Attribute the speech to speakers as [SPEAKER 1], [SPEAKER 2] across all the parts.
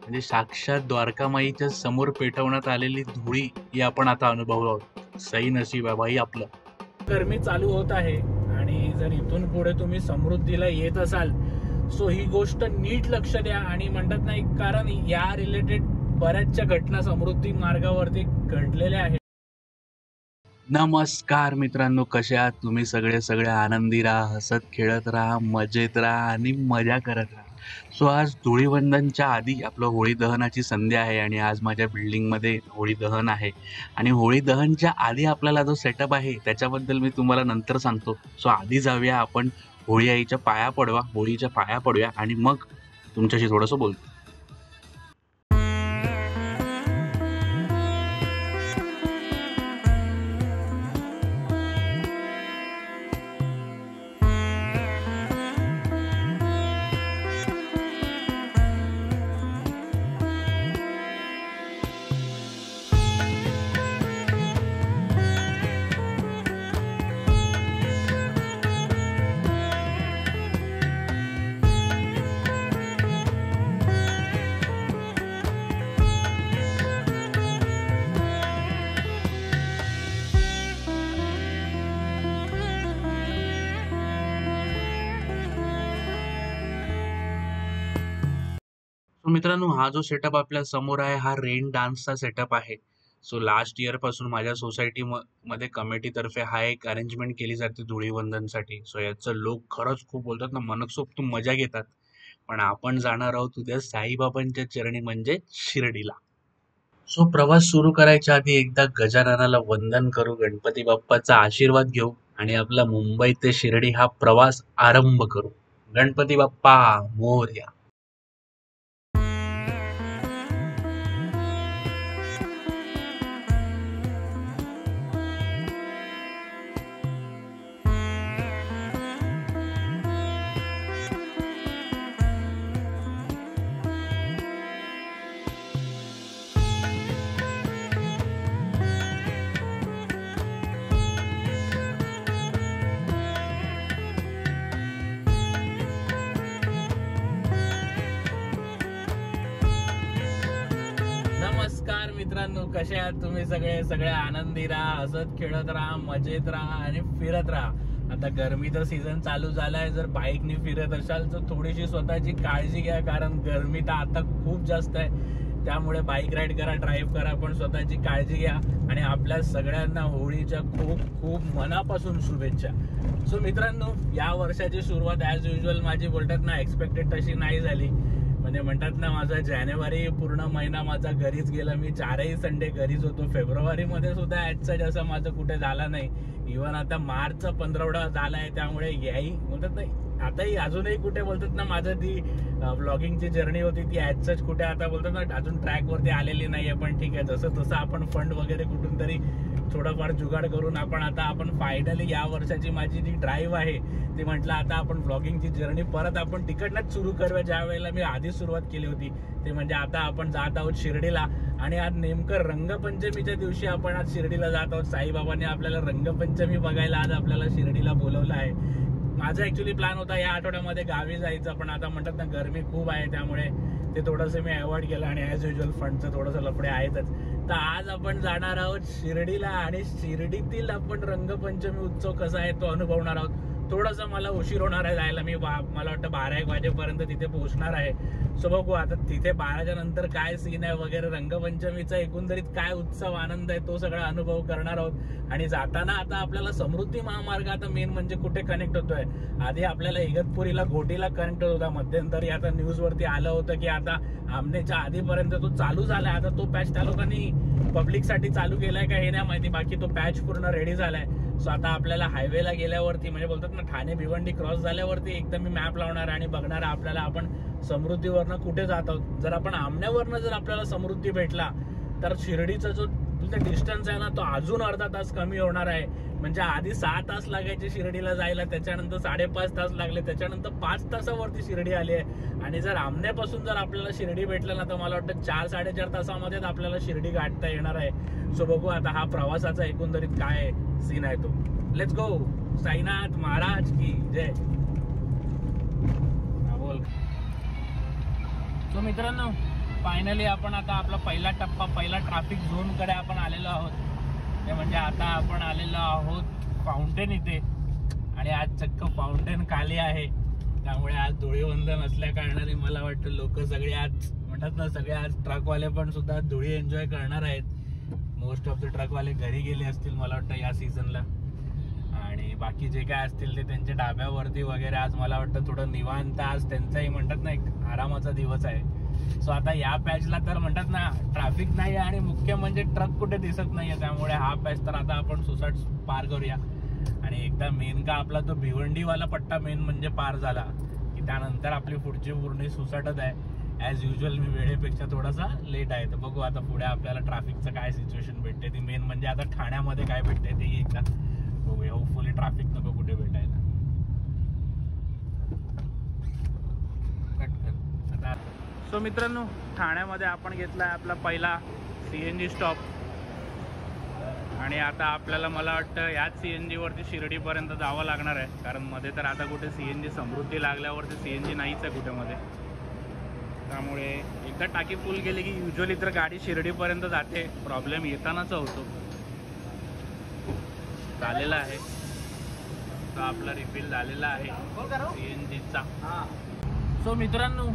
[SPEAKER 1] म्हणजे साक्षात द्वारकामाईच्या समोर पेटवण्यात आलेली धुळी ही आपण आता अनुभवलो आहोत. सही नशीब आहे भाई आपलं.
[SPEAKER 2] गरमी चालू होत आहे आणि जर इथून पुढे तुम्ही समृद्धीला येत असाल सो ही गोष्ट नीट लक्ष द्या. आणि म्हणतात नाही, कारण या रिलेटेड बऱ्याचशा घटना समृद्धी मार्गावरती घडलेल्या आहेत.
[SPEAKER 1] नमस्कार मित्रांनो, कसे आहात तुम्ही? सगळे आनंदी राहा, हसत खेळत राहा, मजेत राहा आणि मजा करत राहा. सो आज धुळीवंदनच्या आधी आपलं होळी दहनाची संध्या आहे आणि आज माझ्या बिल्डिंगमध्ये होळी दहन आहे. आणि होळी दहनच्या आधी आपल्याला जो सेटअप आहे त्याच्याबद्दल मी तुम्हाला नंतर सांगतो. सो आधी जाऊया आपण होळी आईच्या होळीच्या पाया पडूया आणि मग तुमच्याशी थोडंसं बोलतो. सो मित्रांनो, हा जो सेटअप आपल्या समोर आहे हा रेन डान्सचा सेटअप आहे. सो लास्ट इयर पासून माझ्या सोसायटी मध्ये कमिटीतर्फे हा एक अरेंजमेंट केली जाते धुळीवंदनसाठी. सो याचं लोक खरंच खूप बोलतात ना, मनसोक्त मजा घेतात. पण आपण जाणार आहोत उद्या साईबाबांच्या चरणी म्हणजे शिर्डीला. सो प्रवास सुरू करायच्या आधी एकदा गजाननाला वंदन करू, गणपती बाप्पाचा आशीर्वाद घेऊ आणि आपला मुंबई ते शिर्डी हा प्रवास आरंभ करू. गणपती बाप्पा मोरया.
[SPEAKER 2] नमस्कार मित्रांनो, कसे आहात तुम्ही? सगळे आनंदी राहा, हसत खेळत राहा, मजेत राहा आणि फिरत राहा. आता गरमीचा सीझन चालू झालाय. जर बाईकने फिरत असाल तर थोडीशी स्वतःची काळजी घ्या, कारण गरमी तर आता खूप जास्त आहे. त्यामुळे बाईक राईड करा, ड्राईव्ह करा, पण स्वतःची काळजी घ्या. आणि आपल्या सगळ्यांना होळीच्या खूप खूप मनापासून शुभेच्छा. सो मित्रांनो, या वर्षाची सुरुवात ॲज युजल माझी बोलतात ना एक्सपेक्टेड तशी नाही झाली. म्हणजे म्हणतात ना, माझा जानेवारी पूर्ण महिना माझा घरीच गेला. मी 4ही संडे घरीच होतो. फेब्रुवारीमध्ये सुद्धा ॲजचा जसं माझं कुठे झाला नाही. इव्हन आता मार्चचा 15 झालाय, त्यामुळे याही म्हणतात नाही, आताही अजूनही कुठे बोलतात ना, माझं ती ब्लॉगिंगची जर्नी होती ती ॲजच कुठे आता बोलतात ना अजून ट्रॅकवरती आलेली नाहीये. पण ठीक आहे, जसं तसं आपण फंड वगैरे कुठून तरी थोडंफार जुगाड करून आपण फायनली या वर्षाची माझी जी ड्राईव्ह आहे ती म्हटलं आता आपण ब्लॉगिंगची जर्नी परत आपण तिकडनंच सुरू करूया, ज्या वेळेला मी आधी सुरुवात केली होती. ते म्हणजे आता आपण जात आहोत शिर्डीला. आणि आज नेमकं रंगपंचमीच्या दिवशी आपण आज शिर्डीला जात आहोत. साईबाबांनी आपल्याला रंगपंचमी बघायला आज आपल्याला शिर्डीला बोलवलं आहे. माझा ऍक्च्युली प्लॅन होता या आठवड्यामध्ये गावी जायचं, पण आता म्हणतात ना गरमी खूप आहे, त्यामुळे ते थोडंसं मी अवॉइड केलं. आणि ॲज युजल फंडचं थोडंसं लफडे आहेतच. तर आज आपण जाणार आहोत शिर्डीला आणि शिर्डीतील आपण रंगपंचमी उत्सव कसा आहे तो अनुभवणार आहोत. थोडंसं मला उशीर होणार आहे जायला. मला वाटतं 12-1 वाजेपर्यंत तिथे पोहोचणार आहे. सो बघू आता तिथे 12च्या नंतर काय सीन आहे वगैरे, रंगपंचमीचा एकंदरीत काय उत्सव आनंद आहे तो सगळा अनुभव करणार आहोत. आणि जाताना आता आपल्याला समृद्धी महामार्ग आता मेन म्हणजे कुठे कनेक्ट होतोय. आधी आपल्याला इगतपुरीला घोटीला कनेक्ट होत होता. मध्यंतरी आता न्यूजवरती आलं होतं की आता आमनेच्या आधीपर्यंत तो चालू झालाय. आता तो पॅच त्या लोकांनी पब्लिकसाठी चालू केलाय का हे नाही माहिती, बाकी तो पॅच पूर्ण रेडी झालाय. सो आता आपल्याला हायवेला गेल्यावरती म्हणजे बोलतात ना ठाणे भिवंडी क्रॉस झाल्यावरती एकदम मी मॅप लावणार आणि बघणार आपल्याला आपण समृद्धीवरनं कुठे जात आहोत. जर आपण आमण्यावरनं जर आपल्याला समृद्धी भेटला तर शिर्डीचा जो डिस्टन्स आहे ना तो अजून अर्धा तास कमी होणार आहे. म्हणजे आधी 6 तास लागायचे शिर्डीला जायला, त्याच्यानंतर 5.5 तास लागले, त्याच्यानंतर 5 तासावरती शिर्डी आली आहे. आणि जर आमण्यापासून जर आपल्याला शिर्डी भेटलं ना तर मला वाटतं 4-4.5 तासामध्येच आपल्याला शिर्डी गाठता येणार आहे. सो बघू आता हा प्रवासाचा एकंदरीत काय सीन आहे तो. Let's go. साईनाथ महाराज की जय. बोल. सो मित्रांनो, फायनली आपण आता आपला पहिला टप्पा, पहिला ट्रॅफिक झोनकडे आपण आलेलो आहोत. ते म्हणजे आता आपण आलेलो आहोत फाउंटेन इथे. आणि आज चक्क फाउंटेन खाली आहे. त्यामुळे आज धुळीवंदन असल्या कारणाने मला वाटतं लोक सगळे आज म्हणतात ना, सगळे आज ट्रकवाले पण सुद्धा धुळी एन्जॉय करणार आहेत. मोस्ट ऑफ द ट्रकवाले घरी गेले असतील मला वाटतं या सीझनला. आणि बाकी जे काय असतील ते त्यांच्या डाब्यावरती वगैरे आज मला वाटतं थोडं निवांत, आज त्यांचाही म्हणतात ना एक आरामाचा दिवस आहे. सो आता या पॅचला तर म्हणतात ना ट्रॅफिक नाही आणि मुख्य म्हणजे ट्रक कुठे दिसत नाहीये. त्यामुळे हा पॅच तर आता आपण सुसाट पार करूया. आणि एकदा मेन का आपला तो भिवंडीवाला पट्टा मेन म्हणजे पार झाला की त्यानंतर आपली पुढची पूर्ण सुसाटच आहे. ॲज युजल मी वेळेपेक्षा थोडासा लेट आहे. तर बघू आता पुढे आपल्याला ट्रॅफिकचं काय सिच्युएशन भेटते. ती मेन म्हणजे आता ठाण्यामध्ये काय भेटते ते एकदा बघूया. होपफुली ट्रॅफिक नको कुठे भेटायला. आता सो मित्रांनो, ठाण्यामध्ये आपण घेतला आहे आपला पहिला CNG स्टॉप. आणि आता आपल्याला मला वाटतं याच CNG वरती शिर्डीपर्यंत जावं लागणार आहे. कारण मध्ये तर आता कुठे CNG समृद्धी लागल्यावरती CNG नाहीच आहे कुठे मध्ये. त्यामुळे एकदा टाकी फुल केली की युजली तर गाडी शिर्डीपर्यंत जाते. प्रॉब्लेम येतानाच होतो. झालेला आहे तर आपला रिफिल झालेला आहे CNGचा. सो मित्रांनो,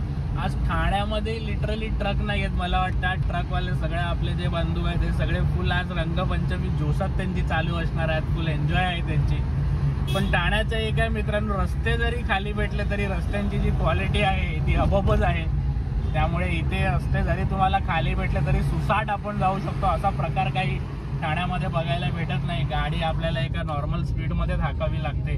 [SPEAKER 2] आज ठाण्यामध्ये लिटरली ट्रक नाही आहेत. मला वाटतं ट्रकवाले सगळे आपले जे बंधू आहेत ते सगळे फुल आज रंगपंचमी जोशात त्यांची चालू असणार आहेत. फुल एन्जॉय आहे त्यांची. पण ठाण्याचं एक आहे मित्रांनो, रस्ते जरी खाली भेटले तरी रस्त्यांची जी क्वालिटी आहे ती अबबच आहे. त्यामुळे इथे रस्ते जरी तुम्हाला खाली भेटले तरी सुसाट आपण जाऊ शकतो असा प्रकार काही ठाण्यामध्ये बघायला भेटत नाही. गाडी आपल्याला एका नॉर्मल स्पीडमध्ये हाकावी लागते.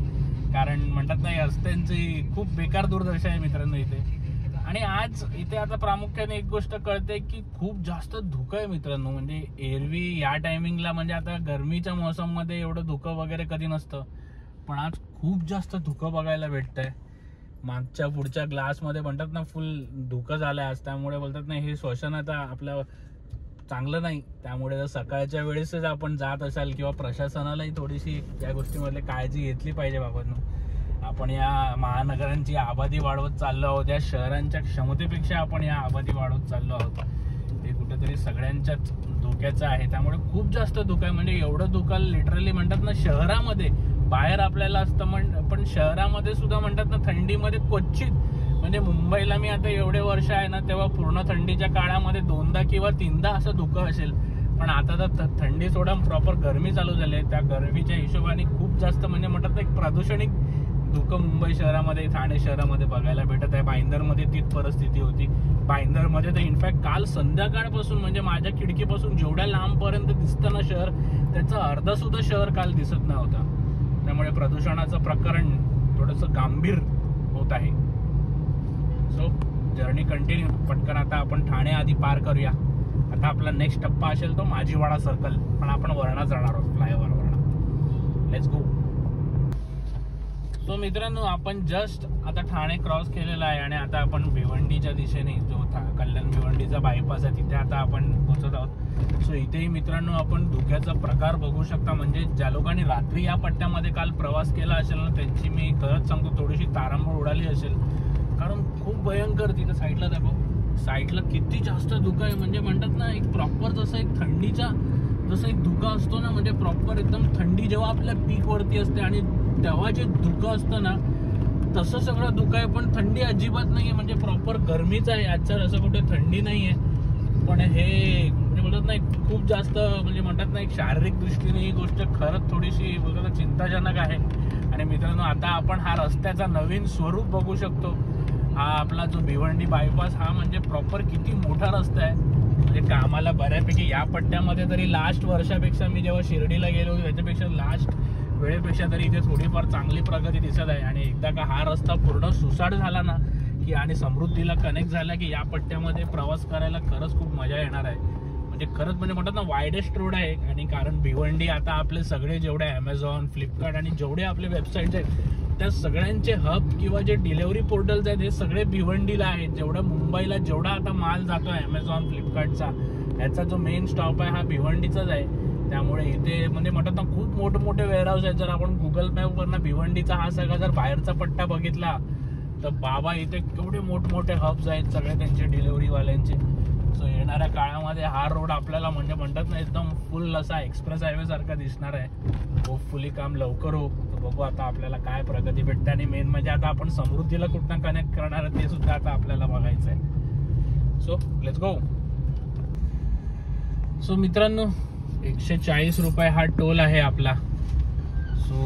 [SPEAKER 2] कारण म्हणतात नाही रस्त्यांची खूप बेकार दुर्दशा आहे मित्रांनो इथे. आणि आज इथे आता प्रामुख्याने एक गोष्ट कळते की खूप जास्त धुकं आहे मित्रांनो. म्हणजे एरवी या टायमिंगला म्हणजे आता गरमीच्या मोसममध्ये एवढं धुकं वगैरे कधी नसतं. पण आज खूप जास्त धुकं बघायला भेटतंय. मागच्या पुढच्या ग्लासमध्ये म्हणतात ना फुल धुकं झालंय आज. त्यामुळे बोलतात नाही हे श्वसन आता आपल्या चांगलं नाही. त्यामुळे जर सकाळच्या वेळेसच आपण जात असाल किंवा प्रशासनालाही थोडीशी या गोष्टीमध्ये काळजी घेतली पाहिजे बाबांनो. आपण या महानगरांची आबादी वाढवत चाललो आहोत. या शहरांच्या क्षमतेपेक्षा आपण या आबादी वाढवत चाललो आहोत. ते कुठेतरी सगळ्यांच्याच धोक्याचं आहे. त्यामुळे खूप जास्त धोका आहे. म्हणजे एवढं धोका लिटरली म्हणतात ना शहरामध्ये बाहेर आपल्याला असतं पण शहरामध्ये सुद्धा म्हणतात ना थंडीमध्ये क्वचित. म्हणजे मुंबईला मी आता एवढे वर्ष आहे ना तेव्हा पूर्ण थंडीच्या काळामध्ये 2दा किंवा 3दा असं धुकं असेल. पण आता तर थंडी सोडून प्रॉपर गरमी चालू झाली आहे. त्या गरमीच्या हिशोबाने खूप जास्त म्हणजे म्हणतात ना एक प्रदूषणिक धुकं मुंबई शहरामध्ये, ठाणे शहरामध्ये बघायला भेटत आहे. भाईंदरमध्ये तीच परिस्थिती होती. भाईंदरमध्ये तर इनफॅक्ट काल संध्याकाळपासून म्हणजे माझ्या खिडकीपासून जेवढ्या लांबपर्यंत दिसतं ना शहर, त्याचं अर्ध सुद्धा शहर काल दिसत नव्हतं. त्यामुळे प्रदूषणाचं प्रकरण थोडंसं गंभीर होत आहे. So journey continue. पटकन आता आपण ठाणे आधी पार करूया. आता आपला नेक्स्ट टप्पा असेल तो माझीवाडा सर्कल. पण आपण वरणा जाणार आहोत, फ्लायओव्हर वरणा. Let's go. सो मित्रांनो, आपण जस्ट आता ठाणे क्रॉस केलेला आहे आणि आता आपण भिवंडीच्या दिशेने जो कल्याण भिवंडीचा बायपास आहे तिथे आता आपण पोहोचत आहोत. सो इथेही मित्रांनो आपण धुक्याचा प्रकार बघू शकता. म्हणजे ज्या लोकांनी रात्री या पट्ट्यामध्ये काल प्रवास केला असेल ना त्यांची मी खरंच सांगतो थोडीशी तारांबळ उडाली असेल. कारण खूप भयंकर. तिथं साईडला दाखव, साईडला किती जास्त धुकं आहे. म्हणजे म्हणतात ना एक प्रॉपर जसं एक थंडीचा जसं एक धुकं असतो ना, म्हणजे प्रॉपर एकदम थंडी जेव्हा आपल्या पीक वरती असते आणि तेव्हा जे धुकं असतं ना तसं सगळं धुकं आहे. पण थंडी अजिबात नाहीये. म्हणजे प्रॉपर गरमीच आहे. आजच्या असं कुठे थंडी नाहीये. पण हे म्हणजे बोलतात ना खूप जास्त म्हणजे म्हणतात ना एक शारीरिक दृष्टीने ही गोष्ट खरंच थोडीशी बोलतात चिंताजनक आहे. आणि मित्रांनो आता आपण हा रस्त्याचा नवीन स्वरूप बघू शकतो. हा आपला जो भिवंडी बायपास हा म्हणजे प्रॉपर किती मोठा रस्ता आहे. म्हणजे कामाला बऱ्यापैकी या पट्ट्यामध्ये तरी लास्ट वर्षापेक्षा मी जेव्हा शिर्डीला गेलो त्याच्यापेक्षा लास्ट वेळेपेक्षा तरी इथे थोडीफार चांगली प्रगती दिसत आहे. आणि एकदा का हा रस्ता पूर्ण सुसाट झाला ना की आणि समृद्धीला कनेक्ट झाला की या पट्ट्यामध्ये प्रवास करायला खरंच खूप मजा येणार आहे. म्हणजे खरंच म्हणजे म्हणतात ना वायडेस्ट रोड आहे. आणि कारण भिवंडी आता आपले सगळे जेवढे ॲमेझॉन, फ्लिपकार्ट आणि जेवढे आपले वेबसाईट्स आहेत त्या सगळ्यांचे हब किंवा जे डिलेव्हरी पोर्टल्स आहेत हे सगळे भिवंडीला आहेत. जेवढं मुंबईला जेवढा आता माल जातो ॲमेझॉन, फ्लिपकार्टचा याचा जो मेन स्टॉप आहे हा भिवंडीचाच आहे. त्यामुळे इथे म्हणजे म्हणतात ना खूप मोठमोठे वेअरहाऊस आहेत. जर आपण गुगल मॅपवरनं भिवंडीचा हा सगळा जर बाहेरचा पट्टा बघितला तर बाबा इथे केवढे मोठमोठे हब्स आहेत सगळे त्यांचे डिलेव्हरीवाल्यांचे. येणाऱ्या काळामध्ये हा रोड आपल्याला म्हणजे म्हणतात ना एकदम फुल असा एक्सप्रेस हायवे सारखा दिसणार आहे. होपफुली काम लवकर हो. बघू आता आपल्याला काय प्रगती भेटते. आणि मेन म्हणजे आता आपण समृद्धीला कुठनं कनेक्ट करणार आहे ते सुद्धा आता आपल्याला बघायचं आहे. So let's go. सो मित्रांनो 140 रुपये हा टोल आहे आपला. सो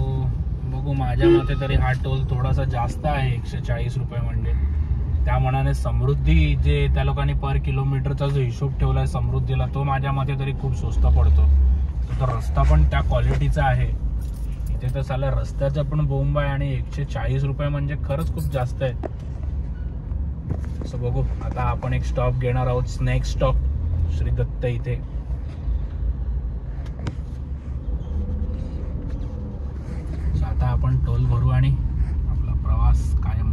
[SPEAKER 2] बघू, माझ्या मते तरी हा टोल थोडासा जास्त आहे. 140 रुपये म्हणजे त्या मनाने समृद्धी जे त्या लोकांनी पर किलोमीटरचा जो हिशोब ठेवलाय समृद्धीला, तो माझ्या मते तरी खूप स्वस्त पडतो. तो रस्ता पण त्या क्वालिटीचा आहे. इथे तर साला रस्त्याचा पण बोंब आहे आणि 140 रुपये म्हणजे खरंच खूप जास्त आहे. सो बघू, आता आपण एक स्टॉप घेणार आहोत, स्नॅक स्टॉप श्री दत्त इथे. आता आपण टोल भरू आणि आपला प्रवास कायम.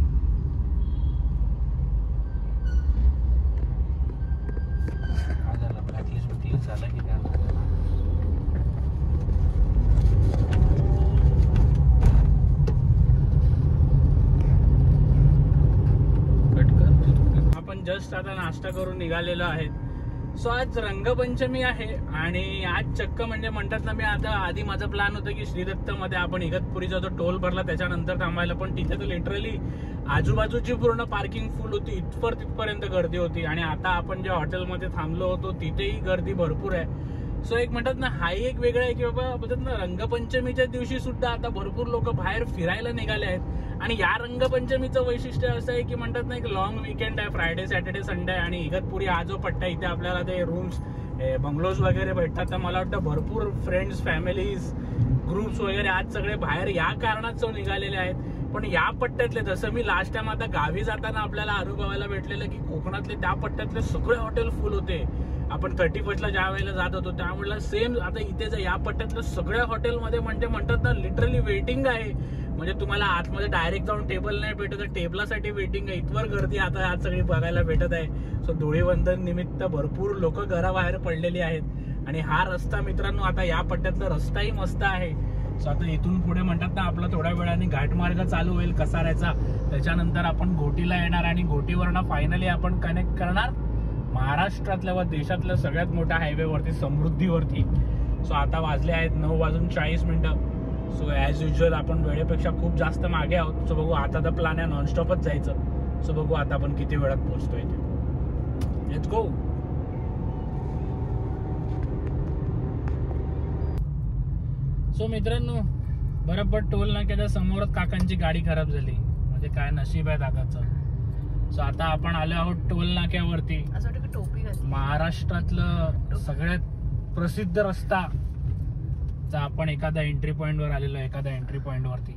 [SPEAKER 2] काय झालं, ब्लॅकलिस्ट झालं की काय? आपण जस्ट आता नाश्ता करून निघालेलो आहे. सो आज रंगपंचमी आहे आणि आज चक्क म्हणजे म्हणतात ना, मी आता आधी माझा प्लॅन होता की श्रीदत्त मध्ये आपण इगतपुरीचा जो टोल भरला त्याच्यानंतर थांबायला, पण तिथे तर लिटरली आजूबाजूची पूर्ण पार्किंग फुल होती. तिथपर्यंत गर्दी होती. आणि आता आपण ज्या हॉटेलमध्ये थांबलो होतो तिथेही गर्दी भरपूर आहे. सो एक म्हणतात ना, हाही एक वेगळा आहे की बाबा म्हणतात ना, रंगपंचमीच्या दिवशी सुद्धा आता भरपूर लोक बाहेर फिरायला निघाले आहेत. आणि या रंगपंचमीचं वैशिष्ट्य असं आहे की म्हणतात ना, एक लॉंग वीकेंड आहे, फ्रायडे सॅटर्डे संडे. आणि इगतपुरी हा जो पट्टा, इथे आपल्याला ते रूम्स बंगलोज वगैरे भेटतात. तर मला वाटतं भरपूर फ्रेंड्स, फॅमिलीज, ग्रुप्स वगैरे आज सगळे बाहेर या कारणास्तव निघालेले आहेत. पण या पट्ट्यातले, जसं मी लास्ट टाइम आता गावी जाताना आपल्याला अनुभवायला भेटलेलं की कोकणातले त्या पट्ट्यातले सगळे हॉटेल फुल होते. आपण 31st ज्या वेळेला जात होतो त्यामुळे सेम आता इथेच या पट्ट्यातल्या सगळ्या हॉटेलमध्ये म्हणजे म्हणतात ना, लिटरली वेटिंग आहे. म्हणजे तुम्हाला आतमध्ये डायरेक्ट जाऊन टेबल नाही भेटत, टेबलासाठी वेटिंग आहे. इतवर गर्दी आता आज सगळी बघायला भेटत आहे. सो धुळीवंदन निमित्त भरपूर लोक घराबाहेर पडलेली आहेत. आणि हा रस्ता मित्रांनो, आता या पट्ट्यातला रस्ताही मस्त आहे. सो आता इथून पुढे म्हणतात ना, आपला थोड्या वेळाने घाटमार्ग चालू होईल कसाऱ्याचा. त्याच्यानंतर आपण घोटीला येणार आणि घोटीवरनं फायनली आपण कनेक्ट करणार महाराष्ट्रातल्या व देशातल्या सगळ्यात मोठ्या हायवेवरती, समृद्धीवरती. सो आता वाजले आहेत 9:40. सो ॲज युजल आपण वेळेपेक्षा खूप जास्त मागे आहोत. सो बघू, आता तर प्लॅन आहे नॉनस्टॉपच जायचं. सो बघू आता आपण किती वेळात पोहोचतोय ते. Let's go. सो मित्रांनो, बरोबर टोल नाक्याच्या समोरच काकांची गाडी खराब झाली. म्हणजे काय नशीब आहे दादाचं. सो आता आपण आलो आहोत टोल नाक्यावरती. महाराष्ट्रातलं सगळ्यात प्रसिद्ध रस्ता आपण एखाद्या एंट्री पॉइंट वर आलेलो आहे. एखाद्या एंट्री पॉइंट वरती,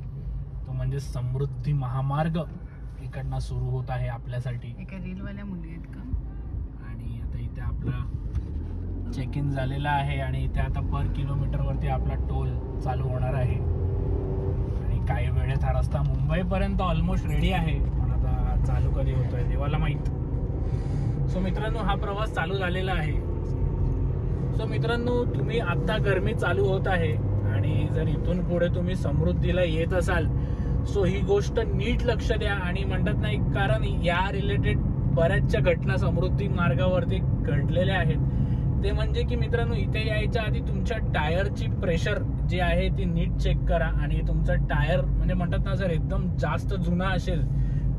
[SPEAKER 2] तो म्हणजे समृद्धी महामार्ग इकडनं सुरू होत आहे आपल्यासाठी.
[SPEAKER 3] रीलवाल्या मुली आहेत का?
[SPEAKER 2] आणि आता इथे आपला चेक इन झालेला आहे आणि इथे आता पर किलोमीटर वरती आपला टोल चालू होणार आहे. आणि काही वेळेत हा रस्ता मुंबईपर्यंत ऑलमोस्ट रेडी आहे, पण आता चालू कधी होतोय देवाला माहित. सो मित्रांनो, हा प्रवास चालू झालेला आहे. सो मित्रांनो, तुम्ही आता गरमी चालू होत आहे आणि जर इथून पुढे तुम्ही समृद्धीला येत असाल, सो ही गोष्ट नीट लक्ष द्या. आणि म्हणतात नाही, कारण या रिलेटेड बऱ्याचशा घटना समृद्धी मार्गावरती घडलेल्या आहेत. ते म्हणजे की मित्रांनो, इथे यायच्या आधी तुमच्या टायरची प्रेशर जी आहे ती नीट चेक करा. आणि तुमचा टायर म्हणजे म्हणतात ना, जर एकदम जास्त जुना असेल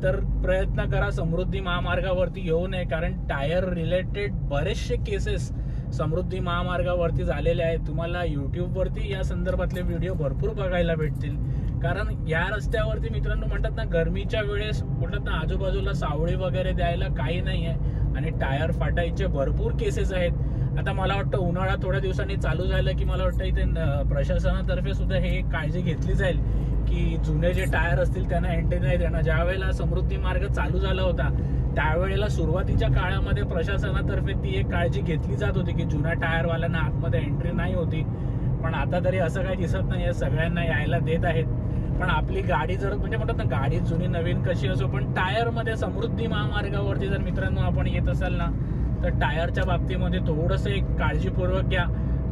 [SPEAKER 2] तर प्रयत्न करा समृद्धी महामार्गावरती येऊ नये. कारण टायर रिलेटेड बरेचसे केसेस समृद्धी महामार्गावरती झालेले आहेत. तुम्हाला युट्यूबवरती या संदर्भातले व्हिडिओ भरपूर बघायला भेटतील. कारण या रस्त्यावरती मित्रांनो म्हणतात ना, गरमीच्या वेळेस म्हणतात ना, आजूबाजूला सावळी वगैरे द्यायला काही नाही आहे आणि टायर फाटायचे भरपूर केसेस आहेत. आता मला वाटतं उन्हाळा थोड्या दिवसांनी चालू झालं की मला वाटतं इथे प्रशासनातर्फे सुद्धा हे काळजी घेतली जाईल की जुने जे टायर असतील त्यांना एंट्री नाही देणार. ज्या वेळेला समृद्धी मार्ग चालू झाला होता त्यावेळेला सुरुवातीच्या काळामध्ये प्रशासनातर्फे ती एक काळजी घेतली जात होती की जुन्या टायरवाल्यांना आतमध्ये एंट्री नाही होती. पण आता तरी असं काही दिसत नाही, सगळ्यांना यायला देत आहेत. पण आपली गाडी जर म्हणजे म्हणतात ना, गाडी जुनी नवीन कशी असो, पण टायरमध्ये समृद्धी महामार्गावरती जर मित्रांनो आपण येत असाल ना, तर टायरच्या बाबतीमध्ये थोडंसं एक काळजीपूर्वक घ्या.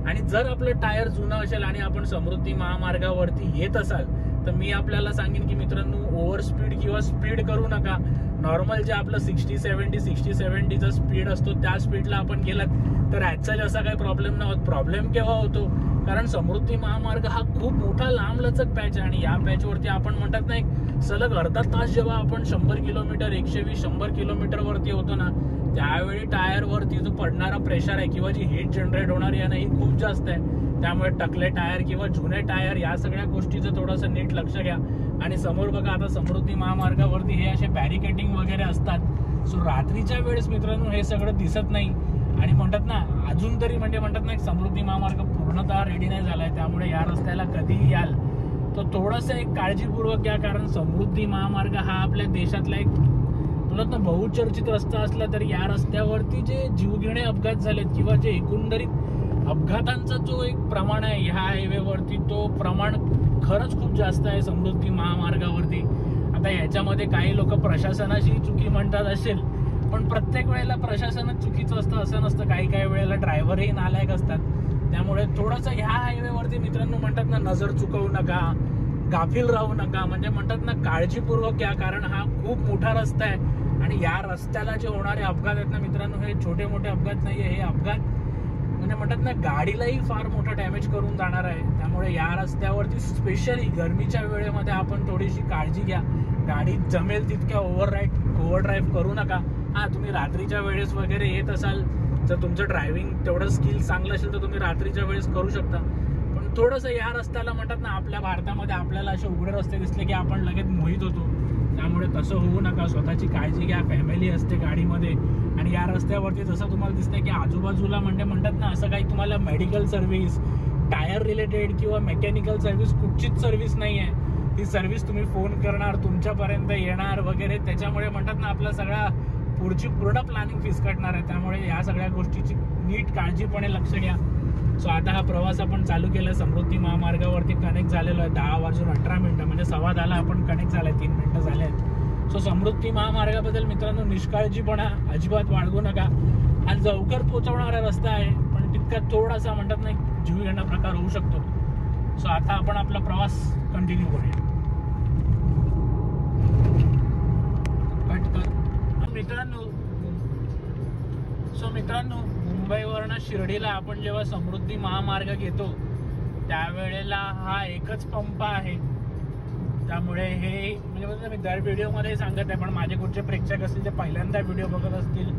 [SPEAKER 2] आणि जर आपलं टायर जुनं असेल आणि आपण समृद्धी महामार्गावरती येत असाल तर मी आपल्याला सांगेन की मित्रांनो, ओव्हर स्पीड किंवा स्पीड करू नका. नॉर्मल जे आपलं 60-70चा स्पीड असतो त्या स्पीडला आपण गेलात तर ॲजचा असा काही प्रॉब्लेम नाही होत. प्रॉब्लेम केव्हा होतो, कारण समृद्धी महामार्ग हा खूप मोठा लांबलचक पॅच आहे आणि या पॅचवरती आपण म्हणतात ना एक सलग अर्धा तास जेव्हा आपण 100 किलोमीटर 120-100 किलोमीटर वरती होतो ना, त्यावेळी टायरवरती जो पडणारा प्रेशर आहे किंवा जी हीट जनरेट होणारी आहे ना, ही खूप जास्त आहे. त्यामुळे टकले टायर किंवा जुने टायर या सगळ्या गोष्टीचं थोडंसं नीट लक्ष घ्या. आणि समोर बघा आता समृद्धी महामार्गावरती हे असे बॅरिकेटिंग वगैरे असतात. सो रात्रीच्या वेळेस मित्रांनो हे सगळं दिसत नाही आणि म्हणतात ना अजून तरी म्हणजे म्हणतात ना समृद्धी महामार्ग पूर्णतः रेडी नाही झालाय. त्यामुळे या रस्त्याला कधीही याल तर थोडंसं एक काळजीपूर्वक घ्या, कारण समृद्धी महामार्ग हा आपल्या देशातला एक म्हणतात ना बहुचर्चित रस्ता असला तरी या रस्त्यावरती जे जीवघेणे अपघात झालेत किंवा जे एकंदरीत अपघातांचा जो एक प्रमाण आहे ह्या हायवेवरती, तो प्रमाण खरंच खूप जास्त आहे समृद्धी महामार्गावरती. आता याच्यामध्ये काही लोक प्रशासनाची चुकी म्हणतात असेल, पण प्रत्येक वेळेला प्रशासनच चुकीचं असतं असं नसतं. काही वेळेला ड्रायव्हरही नालायक असतात. त्यामुळे थोडंसं ह्या हायवेवरती मित्रांनो म्हणतात ना नजर चुकवू नका, गाफील राहू नका. म्हणजे म्हणतात ना काळजीपूर्वक घ्या, कारण हा खूप मोठा रस्ता आहे आणि या रस्त्याला जे होणारे अपघात आहेत ना मित्रांनो, हे छोटे मोठे अपघात नाहीये. हे अपघात म्हणजे म्हणतात ना गाडीलाही फार मोठा डॅमेज करून जाणार आहे. त्यामुळे या रस्त्यावरती स्पेशली गरमीच्या वेळेमध्ये आपण थोडीशी काळजी घ्या. गाडी जमेल तितक्या ओव्हर ड्राईव्ह करू नका. हा, तुम्ही रात्रीच्या वेळेस वगैरे येत असाल, जर तुमचं ड्रायव्हिंग तेवढं स्किल चांगलं असेल तर तुम्ही रात्रीच्या वेळेस करू शकता. पण थोडंसं या रस्त्याला म्हणतात ना आपल्या भारतामध्ये आपल्याला असे उघडे रस्ते दिसले की आपण लगेच मोहित होतो. त्यामुळे तसं होऊ नका. स्वतःची काळजी घ्या. फॅमिली असते गाडीमध्ये आणि या रस्त्यावरती जसं तुम्हाला दिसतंय की आजूबाजूला म्हणजे म्हणतात ना असं काही तुम्हाला मेडिकल सर्व्हिस, टायर रिलेटेड किंवा मेकॅनिकल सर्व्हिस कुठचीच सर्व्हिस नाही आहे. ती सर्व्हिस तुम्ही फोन करणार, तुमच्यापर्यंत येणार वगैरे. त्याच्यामुळे म्हणतात ना आपला सगळा पुढची पूर्ण प्लॅनिंग फिसकटणार आहे. त्यामुळे या सगळ्या गोष्टीची नीट काळजीपणे लक्ष घ्या. सो आता हा प्रवास आपण चालू केला समृद्धी महामार्गावरती, कनेक्ट झालेलो आहे 10:18 म्हणजे 10:15 आपण कनेक्ट झालाय, 3 मिनिटं झाले आहेत. सो समृद्धी महामार्गाबद्दल मित्रांनो निष्काळजीपणा अजिबात बाळगू नका. हा लवकर पोहोचवणारा रस्ता आहे, पण तितका थोडासा म्हणतात ना जीव घेणा प्रकार होऊ शकतो. सो आता आपण आपला प्रवास कंटिन्यू करूया. मित्रांनो मुंबईवरनं शिर्डीला आपण जेव्हा समृद्धी महामार्ग घेतो त्यावेळेला हा एकच पंप आहे. त्यामुळे हे म्हणजे मी दर व्हिडिओमध्ये सांगत आहे, पण माझे कुठचे प्रेक्षक असतील ते पहिल्यांदा व्हिडिओ बघत असतील,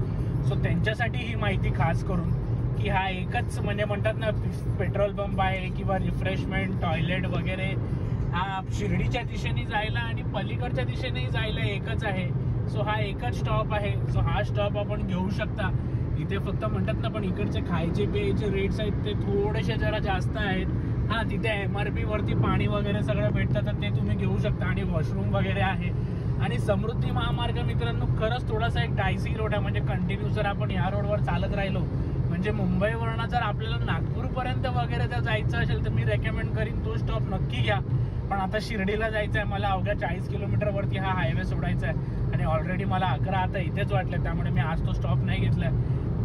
[SPEAKER 2] सो त्यांच्यासाठी ही माहिती खास करून की हा एकच म्हणजे म्हणतात ना पेट्रोल पंप आहे किंवा रिफ्रेशमेंट टॉयलेट वगैरे हा शिर्डीच्या दिशेने जायला आणि पलीकडच्या दिशेने जायला एकच आहे. सो हा एकच स्टॉप आहे. सो हा स्टॉप आपण घेऊ शकता. इथे फक्त म्हणतात ना पण इकडचे खायचे प्यायचे रेट्स आहेत ते थोडेसे जरा जास्त आहेत. हा, तिथे MRP वरती पाणी वगैरे सगळं भेटतं तर ते तुम्ही घेऊ शकता आणि वॉशरूम वगैरे आहे. आणि समृद्धी महामार्ग मित्रांनो खरंच थोडासा एक डायसी रोड आहे. म्हणजे कंटिन्यू जर आपण या रोडवर चालत राहिलो म्हणजे मुंबईवरनं जर आपल्याला नागपूरपर्यंत वगैरे जर जायचं असेल तर मी रेकमेंड करीन तो स्टॉप नक्की घ्या. पण आता शिर्डीला जायचं आहे मला, अवघ्या 40 किलोमीटरवरती हा हायवे सोडायचा आहे आणि ऑलरेडी मला 11 आता इथेच वाटलं, त्यामुळे मी आज तो स्टॉप नाही घेतलाय.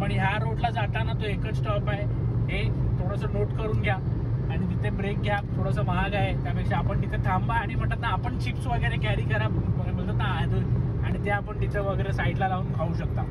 [SPEAKER 2] पण ह्या रोडला जाताना तो एकच स्टॉप आहे, हे थोडंसं नोट करून घ्या. आणि तिथे ब्रेक घ्या, थोडंसं महाग आहे त्यापेक्षा आपण तिथे थांबा आणि म्हणतात ना आपण चिप्स वगैरे कॅरी करा बोलतात ना आणि ते आपण तिथे वगैरे साईडला लावून खाऊ शकता.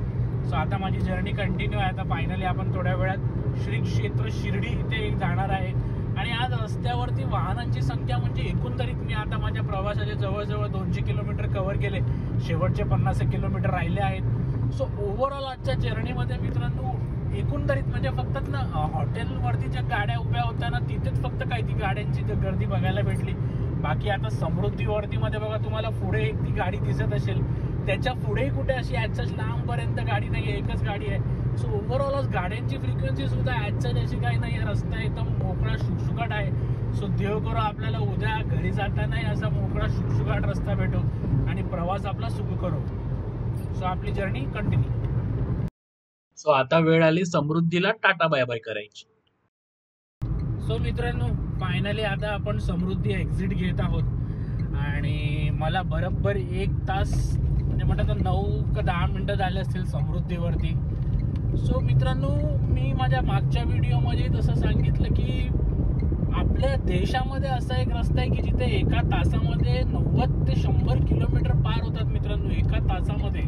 [SPEAKER 2] सो आता माझी जर्नी कंटिन्यू आहे. आता फायनली आपण थोड्या वेळात श्री क्षेत्र शिर्डी इथे जाणार आहे. आणि आज रस्त्यावरती वाहनांची संख्या म्हणजे एकंदरीत मी आता माझ्या प्रवासाचे जवळजवळ 200 किलोमीटर कव्हर केले, शेवटचे 50 किलोमीटर राहिले आहेत. सो ओव्हरऑल आजच्या जर्नीमध्ये मित्रांनो एकंदरीत म्हणजे फक्त ना हॉटेलवरती ज्या गाड्या उभ्या होत्या ना तिथेच फक्त काही ती गाड्यांची गर्दी बघायला भेटली. बाकी आता समृद्धी वरतीमध्ये बघा तुम्हाला पुढे एक ती गाडी दिसत असेल, त्याच्या पुढेही कुठे अशी ॲजच लांबपर्यंत गाडी नाही आहे, एकच गाडी आहे. सो ओव्हरऑल गाड्यांची फ्रिक्वेन्सी सुद्धा ॲजच अशी काही नाही आहे. रस्ता एकदम मोकळा शुकशुकाट आहे. सो देव करो आपल्याला उद्या घरी जातानाही असा मोकळा शुकशुकाट रस्ता भेटो आणि प्रवास आपला सुखू करो. सो आपली जर्नी कंटिन्यू.
[SPEAKER 1] सो आता वेळ आली समृद्धीला टाटा बाय बाय करायची.
[SPEAKER 2] सो मित्रांनो फायनली आता आपण समृद्धी एक्झिट घेत आहोत आणि मला बरोबर 1 तास म्हणजे म्हणतात 9 का 10 मिनिटं झाले असतील समृद्धीवरती. सो मित्रांनो मी माझ्या मागच्या व्हिडिओमध्ये तसं सांगितलं की आपल्या देशामध्ये असा एक रस्ता आहे की जिथे एका तासामध्ये 90 ते 100 किलोमीटर पार होतात मित्रांनो, एका तासामध्ये.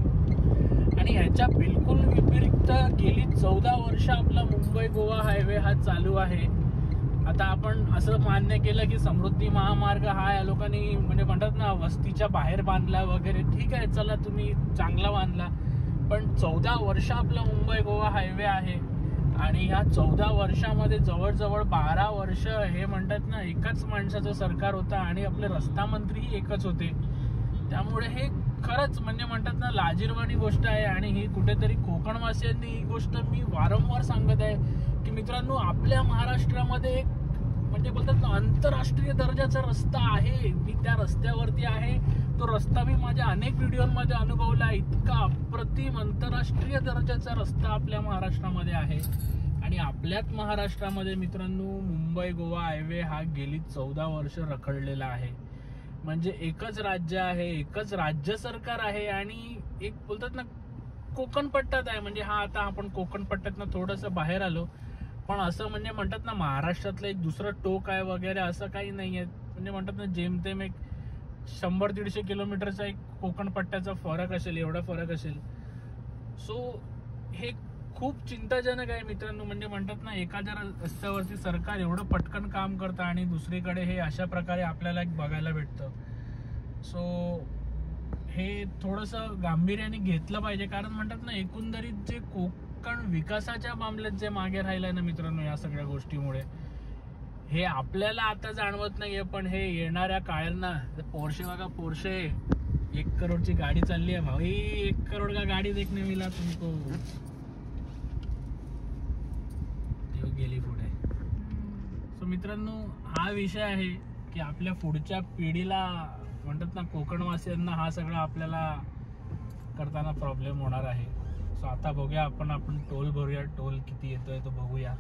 [SPEAKER 2] आणि ह्याच्या बिलकुल विपरीत गेली 14 वर्ष आपला मुंबई गोवा हायवे हा चालू आहे. आता आपण असं मान्य केलं की समृद्धी महामार्ग हा या लोकांनी म्हणजे म्हणतात ना वस्तीच्या बाहेर बांधला वगैरे, ठीक आहे, चला तुम्ही चांगला बांधला, पण 14 वर्ष आपला मुंबई गोवा हायवे आहे. आणि ह्या 14 वर्षामध्ये जवळजवळ 12 वर्ष हे म्हणतात ना एकाच माणसाचं सरकार होतं आणि आपले रस्ता मंत्रीही एकच होते. त्यामुळे हे खरंच म्हणजे म्हणतात ना लाजिरवाणी गोष्ट आहे. आणि ही कुठेतरी कोकणवासियांनी ही गोष्ट मी वारंवार सांगत आहे की मित्रांनो, आपल्या महाराष्ट्रामध्ये एक म्हणजे बोलतात ना आंतरराष्ट्रीय दर्जाचा रस्ता आहे. मी त्या रस्त्यावरती आहे. तो रस्ता मी माझ्या अनेक व्हिडिओमध्ये अनुभवला. इतका अप्रतिम आंतरराष्ट्रीय दर्जाचा रस्ता आपल्या महाराष्ट्रामध्ये आहे. आणि आपल्याच महाराष्ट्रामध्ये मित्रांनो मुंबई गोवा हायवे हा गेली 14 वर्ष रखडलेला आहे. म्हणजे एकच राज्य आहे, एकच राज्य सरकार आहे आणि एक बोलतात ना कोकण पट्ट्यात आहे. म्हणजे हा आता आपण कोकण पट्ट्यातनं थोडंसं बाहेर आलो, पण असं म्हणजे म्हणतात ना महाराष्ट्रातलं एक दुसरं टोक आहे वगैरे असं काही नाहीये. म्हणजे म्हणतात ना जेमतेम एक 100-150 किलोमीटरचा एक कोकण पट्ट्याचा फरक असेल, एवढा फरक असेल. सो हे खूप चिंताजनक आहे मित्रांनो. म्हणजे म्हणतात ना एखाद्या रस्त्यावरती सरकार एवढं पटकन काम करतं आणि दुसरीकडे हे अशा प्रकारे आपल्याला एक बघायला भेटतं. सो हे थोडंसं गांभीर्याने घेतलं पाहिजे. कारण म्हणतात ना एकंदरीत जे कोकण विकासाच्या मामल्यात जे मागे राहिलंय ना मित्रांनो या सगळ्या गोष्टीमुळे, हे आपल्याला आता जाणवत नाहीये, पण हे येणाऱ्या काळांना. पोर्शे बघा, पोर्शे 1 करोडची गाडी चालली आहे भाई. 1 करोड का गाडी देखने मिला तुमको. देव गेली पुढे. सो मित्रांनो हा विषय आहे की आपल्या पुढच्या पिढीला म्हणतात ना कोकणवासियांना हा सगळा आपल्याला करताना प्रॉब्लेम होणार आहे. सो आता बघूया आपण टोल भरूया. टोल किती येतोय तो बघूया.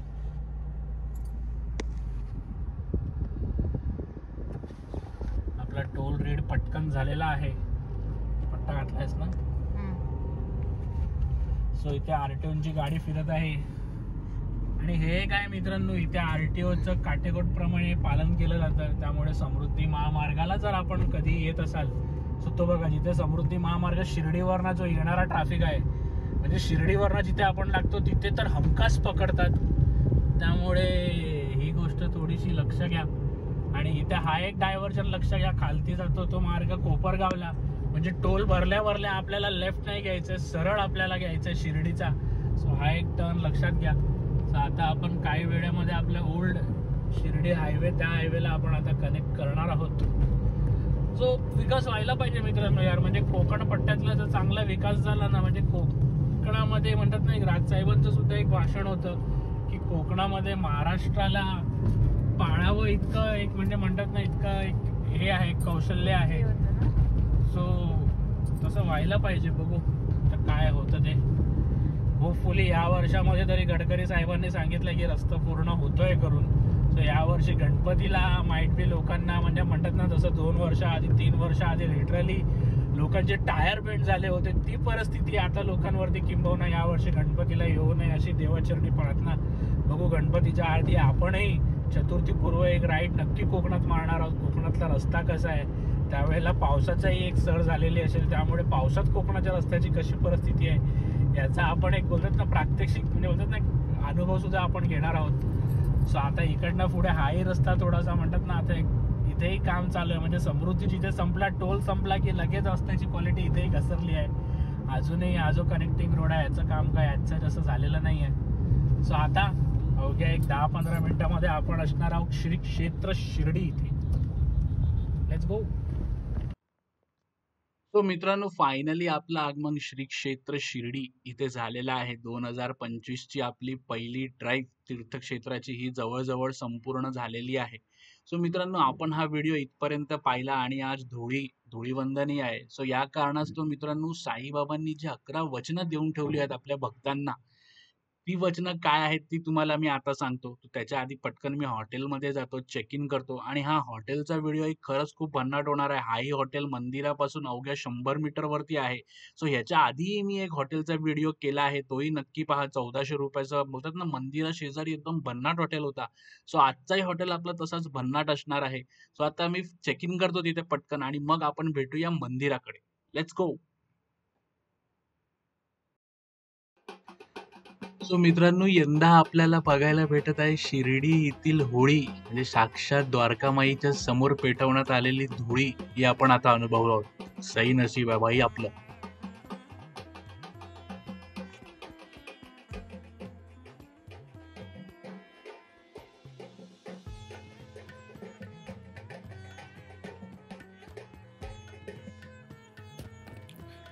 [SPEAKER 2] आपला टोल रेट पटकन झालेला आहे. पट्टा घातलायस ना. सो इथे आरटीओची गाडी फिरत आहे. आणि हे काय मित्रांनो, इथे आरटीओचं काटेकोरप्रमाणे पालन केलं जातं. त्यामुळे समृद्धी महामार्गाला जर आपण कधी येत असाल, सो तो बघा जिथे समृद्धी महामार्ग शिर्डीवरनं जो येणारा ट्रॅफिक आहे, म्हणजे शिर्डीवरनं जिथे आपण लागतो तिथे तर हमखास पकडतात. त्यामुळे ही गोष्ट थोडीशी लक्ष घ्या. आणि इथे हा एक डायव्हर्जन लक्ष घ्या, खालती जातो तो मार्ग कोपरगावला. म्हणजे टोल भरल्या आपल्याला लेफ्ट नाही घ्यायचं, सरळ आपल्याला घ्यायचं शिर्डीचा. सो हा एक टर्न लक्षात घ्या. आता आपण काही वेळेमध्ये आपल्या ओल्ड शिर्डी हायवे त्या हायवेला आपण आता कनेक्ट करणार आहोत. जो विकास व्हायला पाहिजे मित्रांनो यार. म्हणजे कोकण पट्ट्यातला जर चांगला विकास झाला ना, म्हणजे कोकणामध्ये म्हणतात ना एक राजसाहेबांचं सुद्धा एक भाषण होतं की कोकणामध्ये महाराष्ट्राला पाळावं इतकं एक म्हणजे म्हणतात ना इतकं एक हे आहे, कौशल्य आहे. सो तसं व्हायला पाहिजे. बघू तर काय होतं ते. होपफुली या वर्षामध्ये तरी गडकरी साहेबांनी सांगितलं की रस्ता पूर्ण होतोय करून. सो या वर्षी गणपतीला माईट बी लोकांना म्हणजे म्हणतात ना जसं 2 वर्ष आधी 3 वर्ष आधी लिटरली लोकांचे टायर बेंड झाले होते, ती परिस्थिती आता लोकांवरती किंबहुना या वर्षी गणपतीला येऊ नये अशी देवाचरणी प्रार्थना. बघू गणपतीच्या आधी आपणही चतुर्थीपूर्व एक राईड नक्की कोकणात मारणार आहोत. कोकणातला रस्ता कसा आहे, त्यावेळेला पावसाचाही एक सर झालेली असेल, त्यामुळे पावसात कोकणाच्या रस्त्याची कशी परिस्थिती आहे याचा आपण एक बोलतात ना प्रात्यक्षिक म्हणजे बोलतात ना अनुभव सुद्धा आपण घेणार आहोत. सो आता इकडनं पुढे हाही रस्ता थोडासा म्हणतात ना आता इथेही काम चालू आहे. म्हणजे समृद्धी जिथे संपला, टोल संपला की लगेच रस्त्याची क्वालिटी इथेही घसरली आहे. अजूनही हा जो कनेक्टिंग रोड आहे याचं काम काय याचं जसं झालेलं नाही आहे. सो आता अवघ्या एक 10-15 मिनिटामध्ये आपण असणार आहोत श्री क्षेत्र शिर्डी इथे. Let's go.
[SPEAKER 1] सो मित्रांनो फायनली आपलं आगमन श्री क्षेत्र शिर्डी इथे झालेलं आहे. 2025ची आपली पहिली ड्राईव्ह तीर्थक्षेत्राची ही जवळजवळ संपूर्ण झालेली आहे. सो मित्रांनो आपण हा व्हिडिओ इथपर्यंत पाहिला आणि आज धुळीवंदनी आहे. सो या कारणास्तव मित्रांनो साईबाबांनी जी 11 वचनं देऊन ठेवली आहेत आपल्या भक्तांना, ती वचनं काय आहेत ती तुम्हाला मी आता सांगतो. तर त्याच्या आधी पटकन मी हॉटेलमध्ये जातो, चेक इन करतो आणि हा हॉटेलचा व्हिडिओ एक खरंच खूप भन्नाट होणार आहे. हाही हॉटेल मंदिरापासून अवघ्या 100 मीटरवरती आहे. सो ह्याच्या आधीही मी एक हॉटेलचा व्हिडिओ केला आहे. तोही नक्की पहा. ₹1400 बोलतात ना, मंदिराशेजारी एकदम भन्नाट हॉटेल होता. सो आजचाही हॉटेल आपला तसाच भन्नाट असणार आहे. सो आता मी चेक इन करतो तिथे पटकन आणि मग आपण भेटूया मंदिराकडे. Let's go. सो मित्रांनो, यंदा आपल्याला बघायला भेटत आहे शिर्डी येथील होळी, म्हणजे साक्षात द्वारकामाईच्या समोर पेटवण्यात आलेली धुळी ही आपण आता अनुभवलो आहोत. सही नशीब आहे भाई आपलं.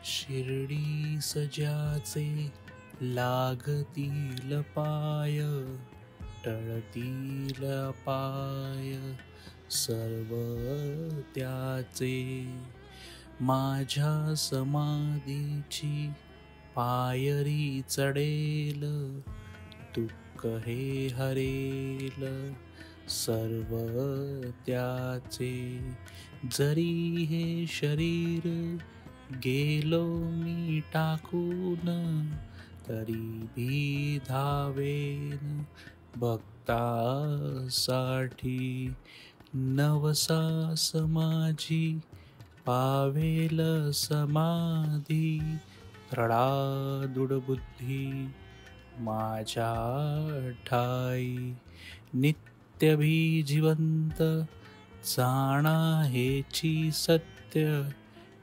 [SPEAKER 1] शिर्डी सज्याचे लागतील पाय, टळतील पाय सर्व त्याचे. माझ्या समाधीची पायरी चढेल, दुःख हे हरेल सर्व त्याचे. जरी हे शरीर गेलो मी टाकून, तरी भी धावेन भक्तासाठी. नवसास माझी पावेल समाधी, रडादुड बुद्धी माझ्या ठाई. नित्य भी जिवंत जाणा हेची सत्य,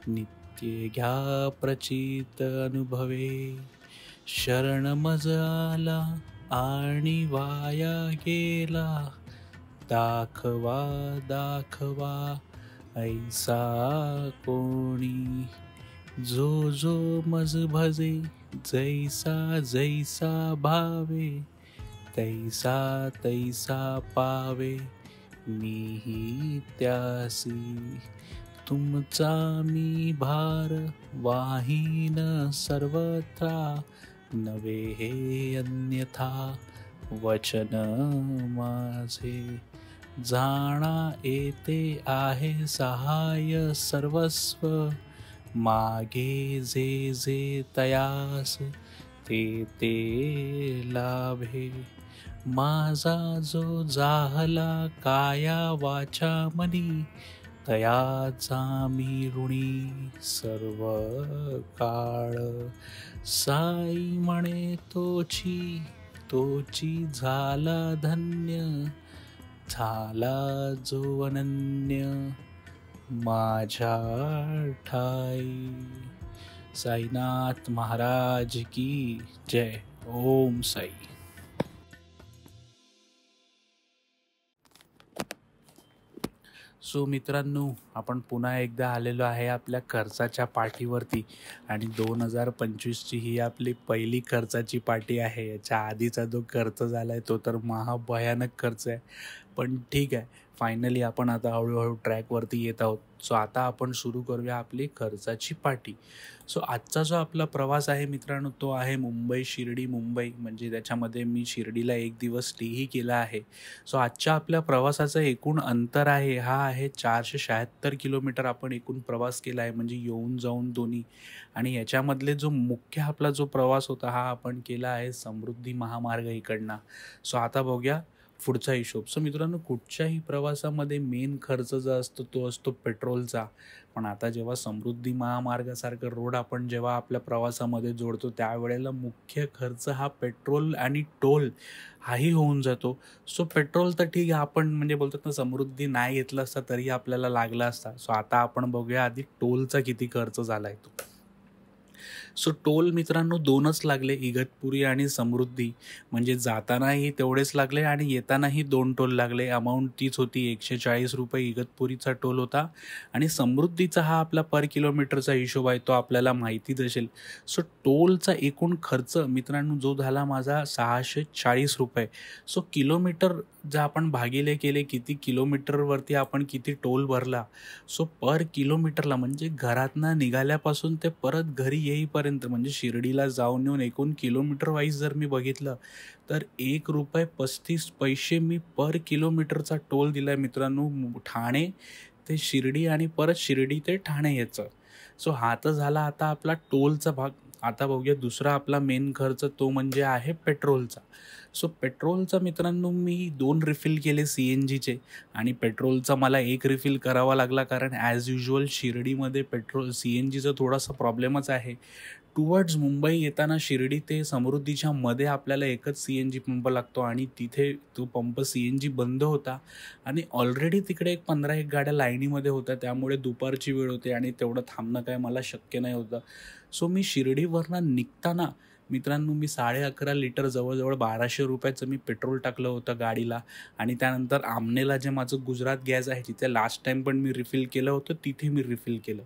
[SPEAKER 1] नित्य घ्या प्रचित अनुभवे. शरण मज आला आणि वाया गेला, दाखवा दाखवा ऐसा कोणी. जो जो मज भजे जैसा जैसा भावे, तैसा तैसा पावे मीही त्यासी. तुमचा मी भार वाहीन सर्वथा, नवे हे अन्यथा वचन माझे. जाणा येते आहे सहाय सर्वस्व, मागे जे जे तयास ते ते लाभे. माझा जो जाहला काया वाचा मनी, तयाचा मी ऋणी सर्व काळ. साई म्हणे तोची तोची झाला धन्य, झाला जो अनन्य माझ्या ठाई. साईनाथ महाराज की जय. ओम साई. सो मित्रांनो, आपण पुन्हा एकदा आलेलो आहे आपल्या खर्चाच्या पाठीवरती आणि 2025ची ही आपली पहिली खर्चाची पार्टी आहे. याच्या आधीचा जो खर्च झाला आहे तो तर महाभयानक खर्च आहे, पण ठीक आहे. फायनली आपण आता हळूहळू ट्रॅकवरती येत आहोत. सो आता आपण सुरू करूया आपली खर्चाची पार्टी. सो आजचा जो आपला प्रवास आहे मित्रांनो, तो आहे मुंबई शिर्डी मुंबई, म्हणजे त्याच्यामध्ये मी शिर्डीला एक दिवस स्टेही केला आहे. सो आजच्या आपल्या प्रवासाचं एकूण अंतर आहे हा आहे 476 किलोमीटर. आपण एकूण प्रवास केला आहे, म्हणजे येऊन जाऊन दोन्ही. आणि याच्यामधले जो मुख्य आपला जो प्रवास होता हा आपण केला आहे समृद्धी महामार्ग इकडनं. सो आता बघूया पुढचा हिशोब. सो मित्रांनो, कुठच्याही प्रवासामध्ये मेन खर्च जो असतो तो असतो पेट्रोलचा. पण आता जेव्हा समृद्धी महामार्गासारखं रोड आपण जेव्हा आपल्या प्रवासामध्ये जोडतो, त्यावेळेला मुख्य खर्च हा पेट्रोल आणि टोल हाही होऊन जातो. सो पेट्रोल तर ठीक आहे, आपण म्हणजे बोलतात ना, समृद्धी नाही घेतला असता तरी आपल्याला लागला असता. सो आता आपण बघूया आधी टोलचा किती खर्च झाला आहे तो. सो टोल मित्रांनो 2च लागले, इगतपुरी आणि समृद्धी. म्हणजे जातानाही तेवढेच लागले आणि येतानाही 2 टोल लागले. अमाऊंट तीच होती, ₹140 इगतपुरीचा टोल होता आणि समृद्धीचा हा आपला पर किलोमीटरचा हिशोब आहे, तो आपल्याला माहितीच असेल. सो टोलचा एकूण खर्च मित्रांनो जो झाला माझा ₹640. सो किलोमीटर जर आपण भागिले केले किती किलोमीटरवरती आपण किती टोल भरला, सो पर किलोमीटरला म्हणजे घरातनं निघाल्यापासून ते परत घरी येईपर्यंत म्हणजे शिर्डीला जाऊन येऊन एकूण किलोमीटर वाईज जर मी बघितलं तर ₹1.35 मी पर किलोमीटरचा टोल दिला आहे मित्रांनो. ठाणे ते शिर्डी आणि परत शिर्डी ते ठाणे याचं. सो हा तर झाला आता आपला टोलचा भाग. आता बघूया दुसरा आपला मेन खर्च, तो म्हणजे आहे पेट्रोलचा. सो पेट्रोलचा मित्रांनो मी 2 रिफिल केले CNGचे आणि पेट्रोलचा मला 1 रिफिल करावा लागला, कारण ॲज युजुअल शिर्डीमध्ये पेट्रोल CNGचा थोडासा प्रॉब्लेमच आहे. टुवर्ड्स मुंबई येताना शिर्डी ते समृद्धीच्या मध्ये आपल्याला एकच CNG पंप लागतो आणि तिथे तो पंप CNG बंद होता आणि ऑलरेडी तिकडे 15-1 गाड्या लाईनीमध्ये होत्या. त्यामुळे दुपारची वेळ होती आणि तेवढं थांबणं काय मला शक्य नाही होतं. सो मी शिर्डीवरनं निघताना मित्रांनो मी 11.5 लिटर जवळजवळ ₹1200 मी पेट्रोल टाकलं होतं गाडीला आणि त्यानंतर आमनेला जे माझं गुजरात गॅस आहे तिथे लास्ट टाईम पण मी रिफिल केलं होतं, तिथे मी रिफिल केलं.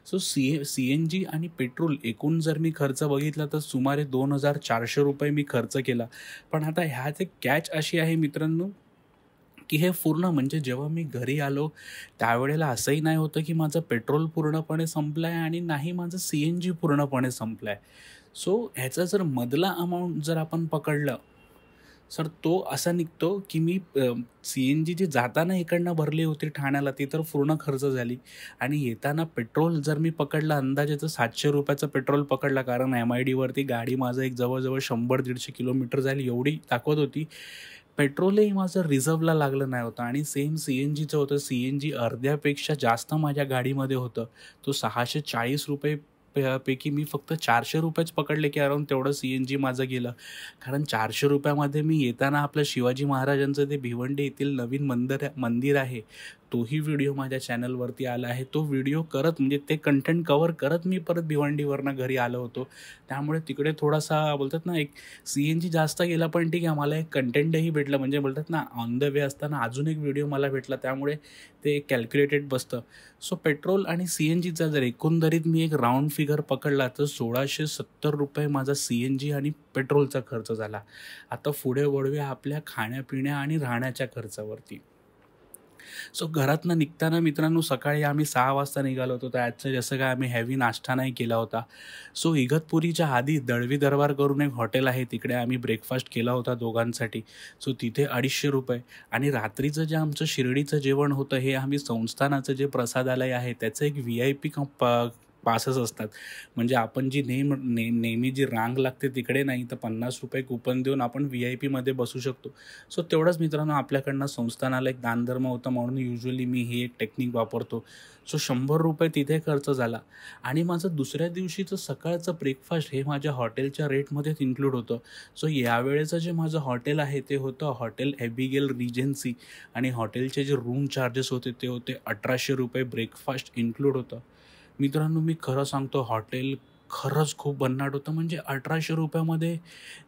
[SPEAKER 1] सो CNG आणि पेट्रोल एकूण जर मी खर्च बघितला तर सुमारे ₹2,400 मी खर्च केला. पण आता ह्यात एक कॅच अशी आहे मित्रांनो की हे पूर्ण म्हणजे जेव्हा मी घरी आलो त्यावेळेला असंही नाही होतं की माझं पेट्रोल पूर्णपणे संपलं आहे आणि नाही माझं CNG पूर्णपणे संपलं आहे. सो ह्याचा जर मधला अमाऊंट जर आपण पकडलं सर तो असा निघतो की मी CNG जी जाताना इकडनं भरली होती ठाण्याला ती तर पूर्ण खर्च झाली आणि येताना पेट्रोल जर मी पकडलं अंदाजे तर ₹700 पेट्रोल पकडला, कारण MIDवरती गाडी माझं एक जवळजवळ 100-150 किलोमीटर झाली एवढी दाखवत होती. पेट्रोलही माझं रिझर्वला लागलं नाही होतं आणि सेम CNGचं होतं. CNG अर्ध्यापेक्षा जास्त माझ्या गाडीमध्ये होतं. तो ₹640 पैकी मी फक्त ₹400 पकडले की अराउंड तेवढं CNG माझं गेलं. कारण ₹400 मी येताना आपलं शिवाजी महाराजांचं ते भिवंडी येथील नवीन मंदिर आहे, तोही व्हिडिओ माझ्या चॅनलवरती आला आहे. तो व्हिडिओ करत म्हणजे ते कंटेंट कव्हर करत मी परत भिवंडीवरनं घरी आलो होतो. त्यामुळे तिकडे थोडासा बोलतात ना एक CNG जास्त गेला, पण ठीक आहे मला एक कंटेंटही भेटलं, म्हणजे बोलतात ना ऑन द वे असताना अजून एक व्हिडिओ मला भेटला, त्यामुळे ते कॅल्क्युलेटेड बसतं. सो पेट्रोल आणि CNGचा जर एकंदरीत मी एक राऊंड फिगर पकडला तर ₹1,670 माझा CNG आणि पेट्रोलचा खर्च झाला. आता पुढे वळूया आपल्या खाण्यापिण्या आणि राहण्याच्या खर्चावरती. सो घरातनं निघताना मित्रांनो सकाळी आम्ही 6 वाजता निघालो होतो, तर आजचं जसं काय आम्ही हेवी नाश्ता नाही केला होता. सो इगतपुरीच्या आधी दळवी दरबार करून एक हॉटेल आहे, तिकडे आम्ही ब्रेकफास्ट केला होता दोघांसाठी. सो तिथे ₹250 आणि रात्रीचं जे आमचं शिर्डीचं जेवण होतं हे आम्ही संस्थानाचं जे प्रसादालय आहे त्याचं एक VIP पासेस असतात. म्हणजे आपण जी नेहमी जी रांग लागते तिकडे नाही, तर ₹50 कुपन देऊन आपण VIPमध्ये बसू शकतो. सो तेवढंच मित्रांनो आपल्याकडनं संस्थानाला एक दानधर्म होता म्हणून युजुअली मी ही एक टेक्निक वापरतो. सो ₹100 तिथे खर्च झाला आणि माझं दुसऱ्या दिवशीचं सकाळचं ब्रेकफास्ट हे माझ्या हॉटेलच्या रेटमध्येच इन्क्लूड होतं. सो यावेळेचं जे माझं हॉटेल आहे ते होतं हॉटेल ॲबिगेल रिजन्सी आणि हॉटेलचे जे रूम चार्जेस होते ते होते ₹1,800. ब्रेकफास्ट इन्क्लूड होतं. मित्रांनो मी खरं सांगतो हॉटेल खरंच खूप भन्नाट होतं. म्हणजे ₹1,800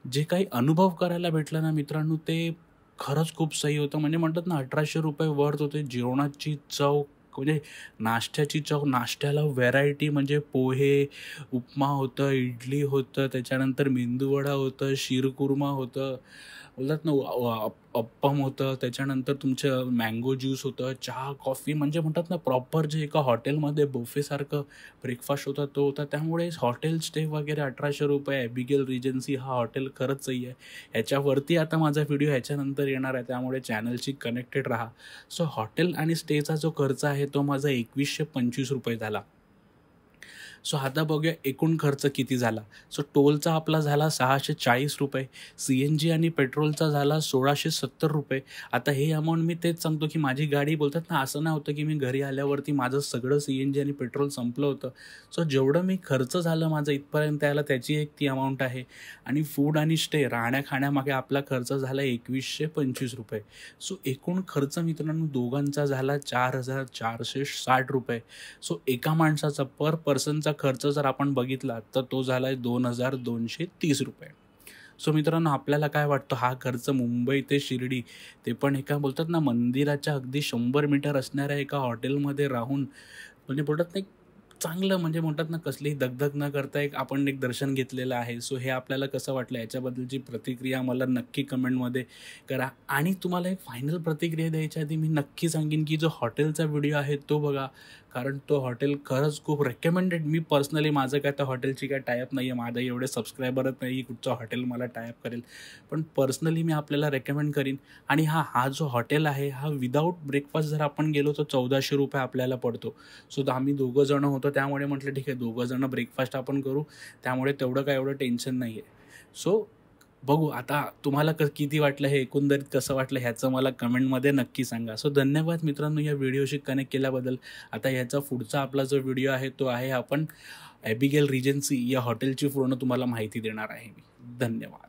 [SPEAKER 1] जे काही अनुभव करायला भेटला ना मित्रांनो ते खरंच खूप सही होतं. म्हणजे म्हणतात ना ₹1,800 वर्थ होते. जेवणाची चव म्हणजे नाश्त्याची चव, नाश्त्याला व्हेरायटी म्हणजे पोहे, उपमा होतं, इडली होतं, त्याच्यानंतर मेंदूवडा होतं, शीरकुर्मा होतं, बोलतात ना अप्पम होतं, त्याच्यानंतर तुमचं मँगो ज्यूस होतं, चहा, कॉफी, म्हणजे म्हणतात ना प्रॉपर जे एका हॉटेलमध्ये बुफेसारखं ब्रेकफास्ट होता तो होता. त्यामुळे हॉटेल स्टे वगैरे ₹1,800. ॲबिगेल रिजन्सी हा हॉटेल खरंच सही आहे. ह्याच्यावरती आता माझा व्हिडिओ ह्याच्यानंतर येणार आहे, त्यामुळे चॅनलशी कनेक्टेड राहा. सो हॉटेल आणि स्टेचा जो खर्च आहे तो माझा ₹2,125 झाला. सो आता बघूया एकूण खर्च किती झाला. सो टोलचा आपला झाला ₹640, CNG आणि पेट्रोलचा झाला ₹1,670. आता हे अमाऊंट मी तेच सांगतो की माझी गाडी बोलतात ना असं नाही होतं की मी घरी आल्यावरती माझं सगळं CNG आणि पेट्रोल संपलं होतं. सो जेवढं मी खर्च झालं माझं इथपर्यंत यायला त्याची एक ती अमाऊंट आहे आणि फूड आणि स्टे राहण्या-खाण्यामागे आपला खर्च झाला ₹2,125. सो एकूण खर्च मित्रांनो दोघांचा झाला ₹4,460. सो एका माणसाचा पर पर्सनचा खर्च जर आपण बघितला तर तो झाला आहे ₹2,230. सो मित्रांनो आपल्याला काय वाटतं हा खर्च मुंबई ते शिर्डी ते पण एका बोलतात ना मंदिराच्या अगदी 100 मीटर असणाऱ्या एका हॉटेलमध्ये राहून म्हणजे बोलतात नाही
[SPEAKER 2] चांगलं म्हणजे म्हणतात ना, कसलीही दगदग न करता आपण एक दर्शन घेतलेलं आहे. सो हे आपल्याला कसं वाटलं याच्याबद्दलची प्रतिक्रिया मला नक्की कमेंटमध्ये करा. आणि तुम्हाला एक फायनल प्रतिक्रिया द्यायच्या आधी मी नक्की सांगेन की जो हॉटेलचा व्हिडिओ आहे तो बघा, कारण तो हॉटेल खरंच खूप रेकमेंडेड. मी पर्सनली माझं काय त्या हॉटेलची काय टायअप नाही आहे, माझा एवढे सबस्क्रायबरच नाही कुठचं हॉटेल मला टायअप करेल, पण पर्सनली मी आपल्याला रेकमेंड करीन. आणि हा जो हॉटेल आहे हा विदाऊट ब्रेकफास्ट जर आपण गेलो तर ₹1400 आपल्याला पडतो. सो आम्ही 2 जण होतो, त्यामुळे म्हटलं ठीक आहे 2 जण ब्रेकफास्ट आपण करू, त्यामुळे तेवढं काय एवढं टेन्शन नाही आहे. सो बघू आता तुम्हाला किती वाटलं, हे एकंदरीत कसं वाटलं ह्याचं मला कमेंटमध्ये नक्की सांगा. सो धन्यवाद मित्रांनो या व्हिडिओशी कनेक्ट केल्याबद्दल. आता ह्याचा पुढचा आपला जो व्हिडिओ आहे तो आहे आपण ॲबिगेल रिजन्सी या हॉटेलची पूर्ण तुम्हाला माहिती देणार आहे मी. धन्यवाद.